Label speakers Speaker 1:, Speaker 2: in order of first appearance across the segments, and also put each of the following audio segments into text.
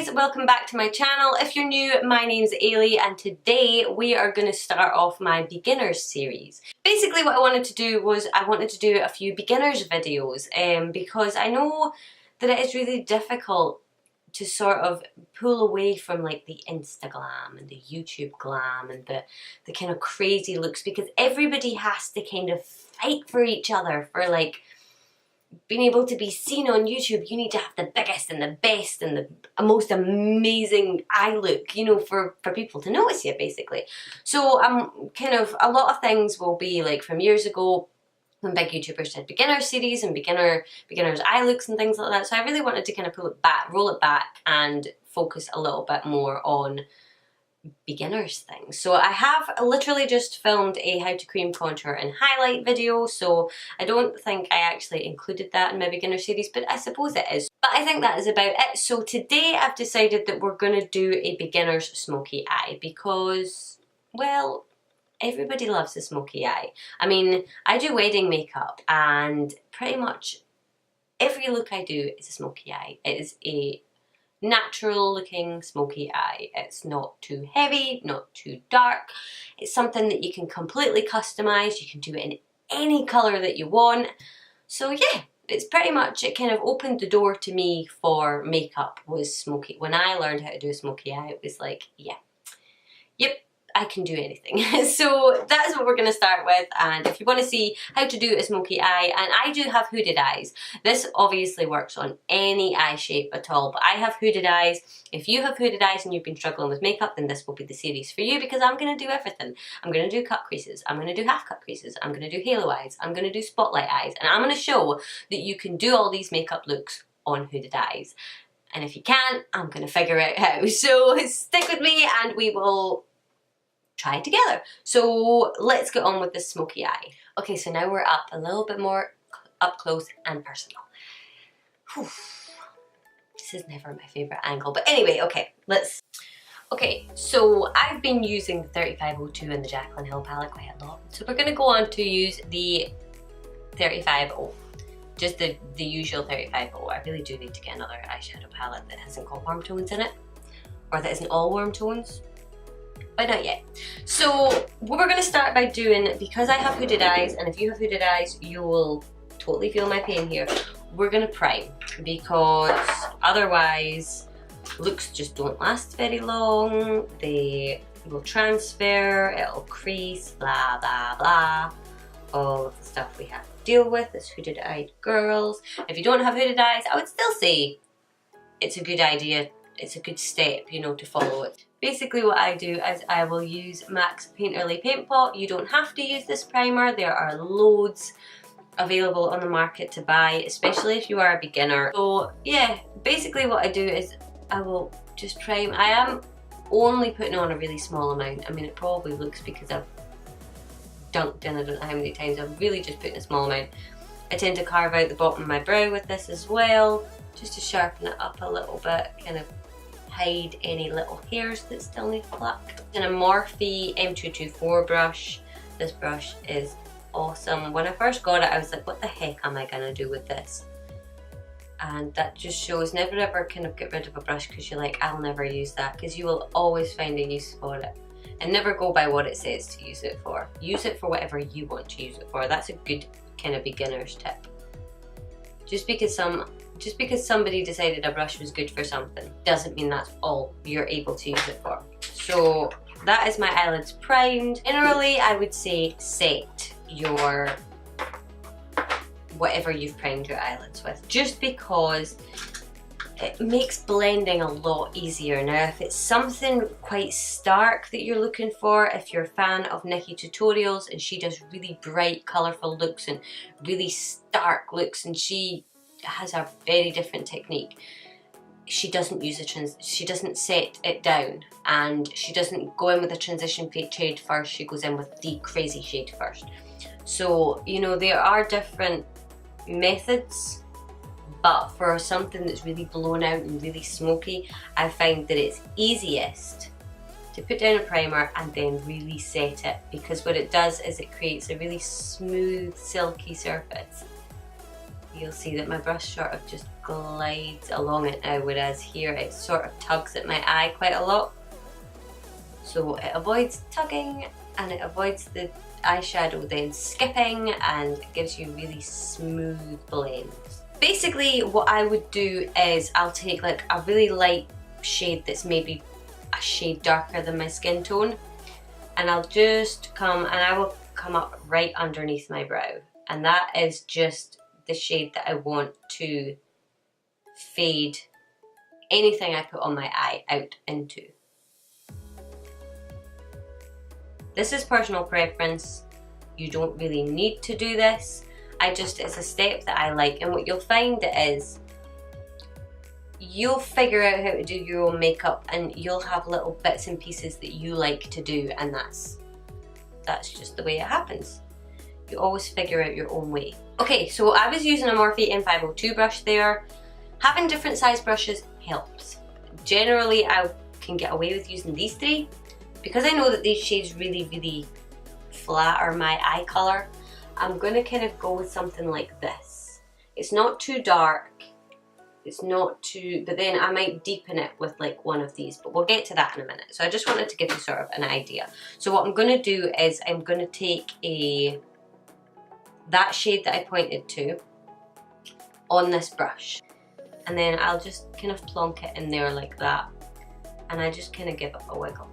Speaker 1: guys, welcome back to my channel. If you're new, my name's Ailey and today we are going to start off my beginners series. Basically what I wanted to do was I wanted to do a few beginners videos because I know that it is really difficult to sort of pull away from like the Instagram and the YouTube glam and the kind of crazy looks, because everybody has to kind of fight for each other for like being able to be seen on YouTube. You need to have the biggest and the best and the most amazing eye look, you know, for people to notice you basically. So kind of a lot of things will be like from years ago when big YouTubers did beginner series and beginners eye looks and things like that. So I really wanted to kind of roll it back and focus a little bit more on beginners things. So I have literally just filmed a how to cream contour and highlight video, so I don't think I actually included that in my beginner series, but I suppose it is. But I think that is about it. So today I've decided that we're going to do a beginner's smoky eye because, well, everybody loves a smoky eye. I mean, I do wedding makeup and pretty much every look I do is a smoky eye. It is a natural looking smoky eye. It's not too heavy, not too dark. It's something that you can completely customize. You can do it in any color that you want. So yeah, it's pretty much, it kind of opened the door to me for makeup was smoky. When I learned how to do a smoky eye, it was like, yeah, yep, I can do anything. So that's what we're going to start with, and if you want to see how to do a smoky eye, and I do have hooded eyes. This obviously works on any eye shape at all, but I have hooded eyes. If you have hooded eyes and you've been struggling with makeup, then this will be the series for you, because I'm going to do everything. I'm going to do cut creases, I'm going to do half cut creases, I'm going to do halo eyes, I'm going to do spotlight eyes, and I'm going to show that you can do all these makeup looks on hooded eyes. And if you can't, I'm going to figure out how. So stick with me and we will try it together. So let's get on with the smoky eye. Okay, so now we're up a little bit more up close and personal. Whew. This is never my favorite angle, but anyway, okay, okay, so I've been using the 3502 and the Jaclyn Hill palette quite a lot. So we're gonna go on to use the 35O. Just the usual 35O. I really do need to get another eyeshadow palette that hasn't got warm tones in it, or that isn't all warm tones. But not yet. So what we're going to start by doing, because I have hooded eyes, and if you have hooded eyes you will totally feel my pain here, we're going to prime, because otherwise looks just don't last very long. They will transfer, it'll crease, blah blah blah, all of the stuff we have to deal with as hooded eyed girls. If you don't have hooded eyes, I would still say it's a good idea, it's a good step, you know, to follow it. Basically what I do is I will use MAC's Painterly Paint Pot. You don't have to use this primer. There are loads available on the market to buy, especially if you are a beginner. So yeah, basically what I do is I will just prime. I am only putting on a really small amount. I mean, it probably looks because I've dunked in I don't know how many times. I'm really just putting a small amount. I tend to carve out the bottom of my brow with this as well, just to sharpen it up a little bit, kind of hide any little hairs that still need plucked. In a Morphe M224 brush. This brush is awesome. When I first got it I was like, what the heck am I gonna do with this? And that just shows, never ever kind of get rid of a brush because you're like, I'll never use that, because you will always find a use for it. And never go by what it says to use it for. Use it for whatever you want to use it for. That's a good kind of beginner's tip. Just because somebody decided a brush was good for something doesn't mean that's all you're able to use it for. So that is my eyelids primed. Generally, I would say set your whatever you've primed your eyelids with, just because it makes blending a lot easier. Now, if it's something quite stark that you're looking for, if you're a fan of Nikki Tutorials and she does really bright, colourful looks and really stark looks, and she has a very different technique. She doesn't use she doesn't set it down, and she doesn't go in with a transition shade first, she goes in with the crazy shade first. So, you know, there are different methods, but for something that's really blown out and really smoky, I find that it's easiest to put down a primer and then really set it, because what it does is it creates a really smooth, silky surface. you'll see that my brush sort of just glides along it now, whereas here it sort of tugs at my eye quite a lot. So it avoids tugging and it avoids the eyeshadow then skipping, and it gives you really smooth blends. Basically what I would do is I'll take like a really light shade that's maybe a shade darker than my skin tone, and I'll just come and I will come up right underneath my brow, and that is just the shade that I want to fade anything I put on my eye out into. This is personal preference. You don't really need to do this. It's a step that I like, and what you'll find is you'll figure out how to do your own makeup, and you'll have little bits and pieces that you like to do, and that's just the way it happens. You always figure out your own way. Okay, so I was using a Morphe M502 brush there. Having different size brushes helps. Generally, I can get away with using these three because I know that these shades really flatter my eye color. I'm gonna kind of go with something like this. It's not too dark, it's not too, but then I might deepen it with like one of these, but we'll get to that in a minute. So I just wanted to give you sort of an idea. So what I'm gonna do is I'm gonna take that shade that I pointed to on this brush, and then I'll just kind of plonk it in there like that, and I just kind of give it a wiggle.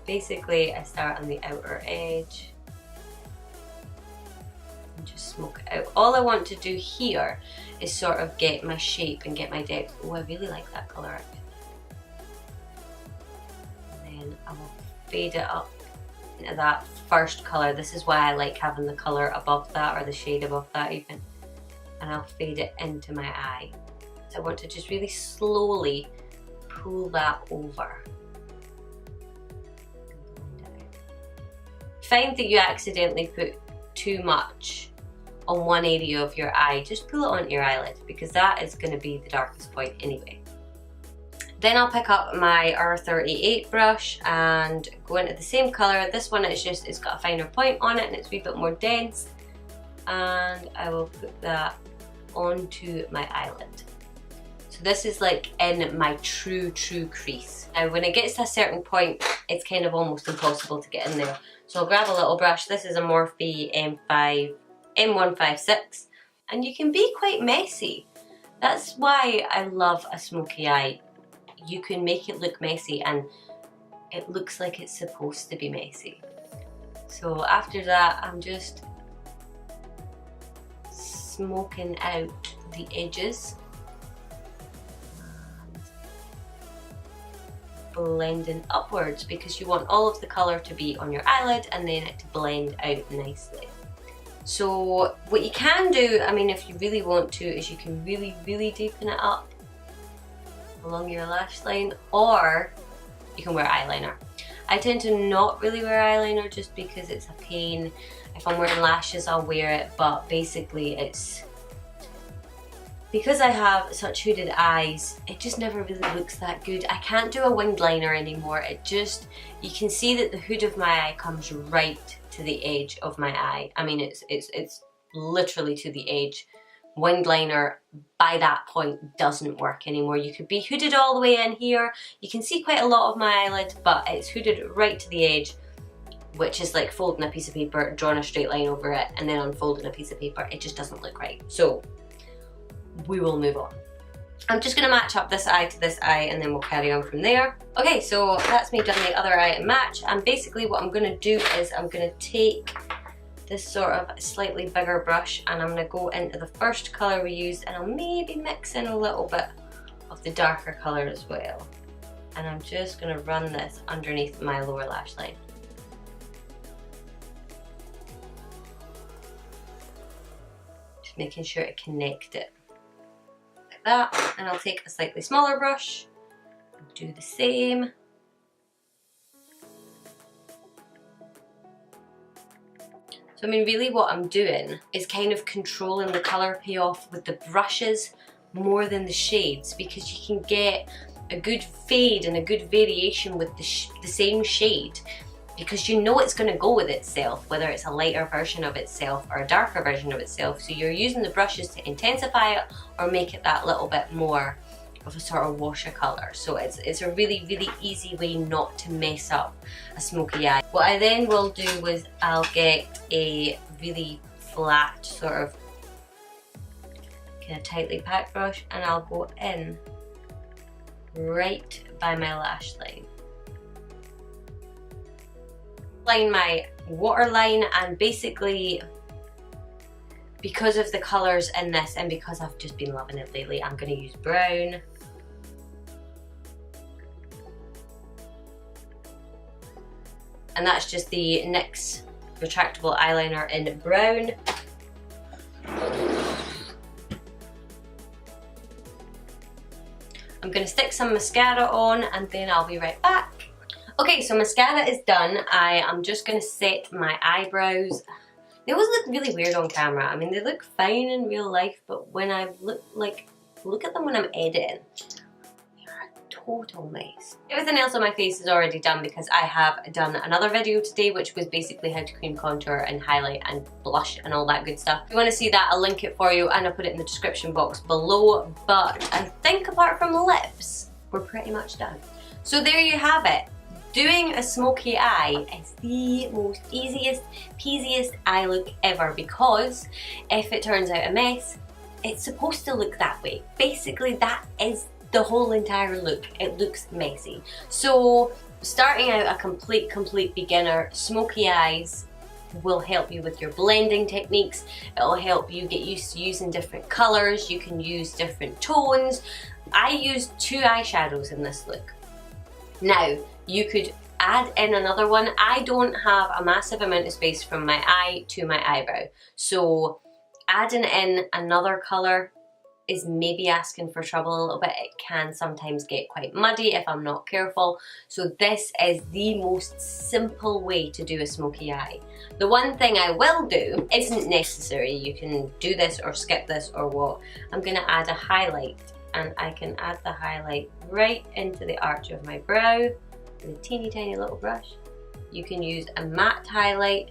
Speaker 1: Basically, I start on the outer edge and just smoke it out. All I want to do here is sort of get my shape and get my depth. Oh, I really like that colour. And then I will fade it up into that first colour. This is why I like having the colour above that, or the shade above that even. And I'll fade it into my eye. So I want to just really slowly pull that over. Find that you accidentally put too much on one area of your eye, just pull it onto your eyelid, because that is going to be the darkest point anyway. Then I'll pick up my R38 brush and go into the same colour. This one is just, it's got a finer point on it and it's a wee bit more dense, and I will put that onto my eyelid. So this is like in my true crease. Now when it gets to a certain point, it's kind of almost impossible to get in there. So I'll grab a little brush. This is a Morphe M156, and you can be quite messy. That's why I love a smoky eye. You can make it look messy and it looks like it's supposed to be messy. So after that, I'm just smoking out the edges. Blending upwards, because you want all of the colour to be on your eyelid and then it to blend out nicely. So what you can do, I mean, if you really want to, is you can really deepen it up along your lash line, or you can wear eyeliner. I tend to not really wear eyeliner just because it's a pain. If I'm wearing lashes, I'll wear it, but basically it's because I have such hooded eyes, it just never really looks that good. I can't do a winged liner anymore. It just, you can see that the hood of my eye comes right to the edge of my eye. I mean, it's literally to the edge. Winged liner by that point doesn't work anymore. You could be hooded all the way in here. You can see quite a lot of my eyelid, but it's hooded right to the edge, which is like folding a piece of paper, drawing a straight line over it, and then unfolding a piece of paper. It just doesn't look right. So we will move on. I'm just gonna match up this eye to this eye and then we'll carry on from there. Okay, so that's me done the other eye and match, and basically what I'm gonna do is I'm gonna take this sort of slightly bigger brush and I'm gonna go into the first colour we used, and I'll maybe mix in a little bit of the darker colour as well. And I'm just gonna run this underneath my lower lash line. Just making sure to connect it. That, and I'll take a slightly smaller brush and do the same. So I mean, really what I'm doing is kind of controlling the colour payoff with the brushes more than the shades, because you can get a good fade and a good variation with the same shade because you know it's going to go with itself, whether it's a lighter version of itself or a darker version of itself. So you're using the brushes to intensify it or make it that little bit more of a sort of washer colour. So it's a really, really easy way not to mess up a smoky eye. What I then will do is I'll get a really flat sort of kind of tightly packed brush, and I'll go in right by my lash line. Line my waterline, and basically because of the colours in this and because I've just been loving it lately, I'm going to use brown. And that's just the NYX retractable eyeliner in brown. I'm going to stick some mascara on and then I'll be right back. Okay, so mascara is done. I am just going to set my eyebrows. They always look really weird on camera. I mean, they look fine in real life, but when I look at them when I'm editing, they're a total mess. Everything else on my face is already done because I have done another video today, which was basically how to cream contour and highlight and blush and all that good stuff. If you want to see that, I'll link it for you and I'll put it in the description box below. But I think apart from the lips, we're pretty much done. So there you have it. Doing a smoky eye is the most easiest, peasiest eye look ever, because if it turns out a mess, it's supposed to look that way. Basically, that is the whole entire look. It looks messy. So starting out a complete beginner, smoky eyes will help you with your blending techniques. It'll help you get used to using different colors. You can use different tones. I used 2 eyeshadows in this look. Now, you could add in another one. I don't have a massive amount of space from my eye to my eyebrow, so adding in another colour is maybe asking for trouble a little bit. It can sometimes get quite muddy if I'm not careful. So this is the most simple way to do a smoky eye. The one thing I will do isn't necessary. You can do this or skip this or what. I'm going to add a highlight, and I can add the highlight right into the arch of my brow with a teeny tiny little brush. You can use a matte highlight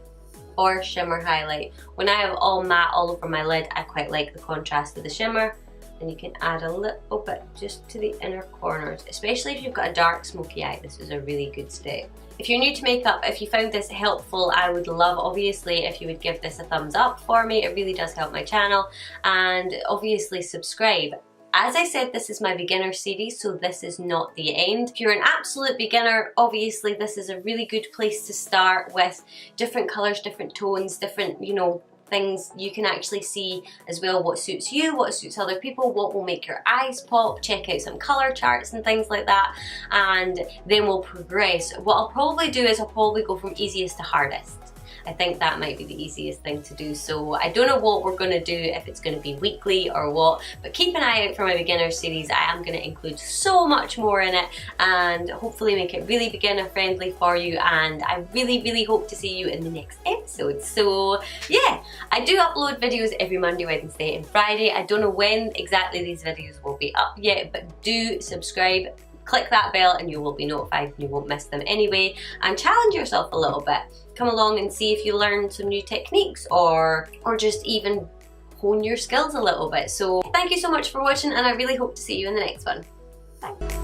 Speaker 1: or shimmer highlight. When I have all matte all over my lid, I quite like the contrast of the shimmer. And you can add a little bit just to the inner corners, especially if you've got a dark smoky eye. This is a really good step. If you're new to makeup, if you found this helpful, I would love, obviously, if you would give this a thumbs up for me. It really does help my channel. And obviously subscribe. As I said, this is my beginner series, so this is not the end. If you're an absolute beginner, obviously this is a really good place to start with different colours, different tones, different, you know, things. You can actually see as well what suits you, what suits other people, what will make your eyes pop. Check out some colour charts and things like that, and then we'll progress. What I'll probably do is I'll probably go from easiest to hardest. I think that might be the easiest thing to do. So I don't know what we're going to do, if it's going to be weekly or what, but keep an eye out for my beginner series. I am going to include so much more in it and hopefully make it really beginner friendly for you, and I really hope to see you in the next episode. So yeah, I do upload videos every Monday, Wednesday and Friday. I don't know when exactly these videos will be up yet, but do subscribe. Click that bell and you will be notified and you won't miss them anyway. And challenge yourself a little bit. Come along and see if you learn some new techniques or just even hone your skills a little bit. So thank you so much for watching, and I really hope to see you in the next one. Bye.